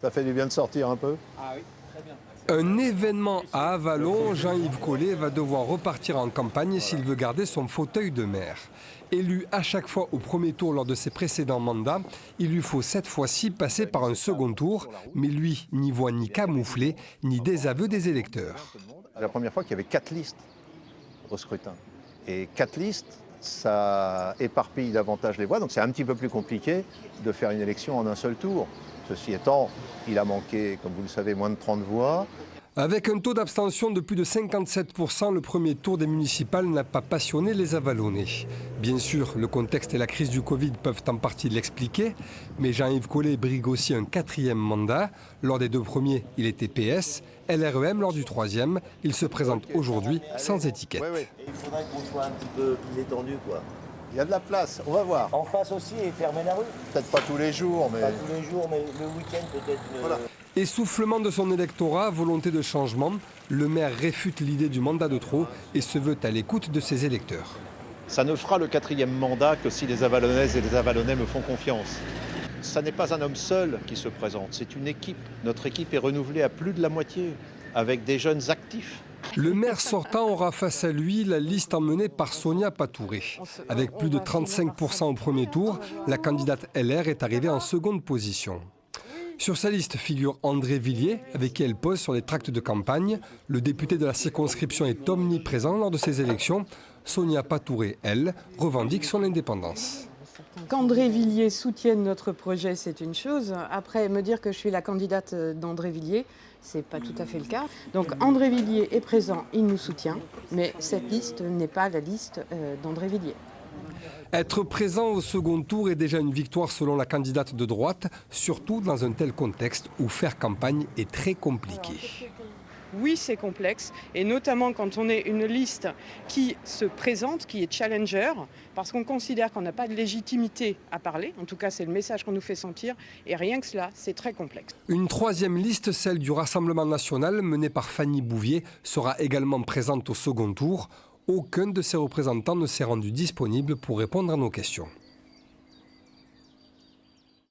Ça fait du bien de sortir un peu. Ah oui, très bien. Un événement à Avallon, Jean-Yves Collet va devoir repartir en campagne s'il veut garder son fauteuil de maire. Élu à chaque fois au premier tour lors de ses précédents mandats, il lui faut cette fois-ci passer par un second tour, mais lui n'y voit ni camouflé, ni désaveu des électeurs. C'est la première fois qu'il y avait 4 listes au scrutin. Et 4 listes, ça éparpille davantage les voix, donc c'est un petit peu plus compliqué de faire une élection en un seul tour. Ceci étant, il a manqué, comme vous le savez, moins de 30 voix. Avec un taux d'abstention de plus de 57%, le premier tour des municipales n'a pas passionné les Avallonnais. Bien sûr, le contexte et la crise du Covid peuvent en partie l'expliquer, mais Jean-Yves Collet brigue aussi un 4e mandat. Lors des 2 premiers, il était PS, LREM lors du 3e. Il se présente aujourd'hui sans étiquette. Oui. Et il faudrait qu'on soit un petit peu plus détendu, quoi. Il y a de la place, on va voir. En face aussi et fermer la rue. Peut-être pas tous les jours, mais... Pas tous les jours, mais le week-end peut-être. Voilà. Essoufflement de son électorat, volonté de changement, le maire réfute l'idée du mandat de trop et se veut à l'écoute de ses électeurs. Ça ne fera le 4e mandat que si les Avallonnaises et les Avallonnais me font confiance. Ça n'est pas un homme seul qui se présente, c'est une équipe. Notre équipe est renouvelée à plus de la moitié, avec des jeunes actifs. Le maire sortant aura face à lui la liste emmenée par Sonia Patouré. Avec plus de 35% au premier tour, la candidate LR est arrivée en seconde position. Sur sa liste figure André Villiers, avec qui elle pose sur les tracts de campagne. Le député de la circonscription est omniprésent lors de ces élections. Sonia Patouré, elle, revendique son indépendance. Qu'André Villiers soutienne notre projet, c'est une chose. Après, me dire que je suis la candidate d'André Villiers, c'est pas tout à fait le cas. Donc André Villiers est présent, il nous soutient, mais cette liste n'est pas la liste d'André Villiers. Être présent au second tour est déjà une victoire selon la candidate de droite, surtout dans un tel contexte où faire campagne est très compliqué. Oui, c'est complexe, et notamment quand on est une liste qui se présente, qui est challenger, parce qu'on considère qu'on n'a pas de légitimité à parler, en tout cas c'est le message qu'on nous fait sentir, et rien que cela, c'est très complexe. Une 3e liste, celle du Rassemblement national, menée par Fanny Bouvier, sera également présente au second tour. Aucun de ses représentants ne s'est rendu disponible pour répondre à nos questions.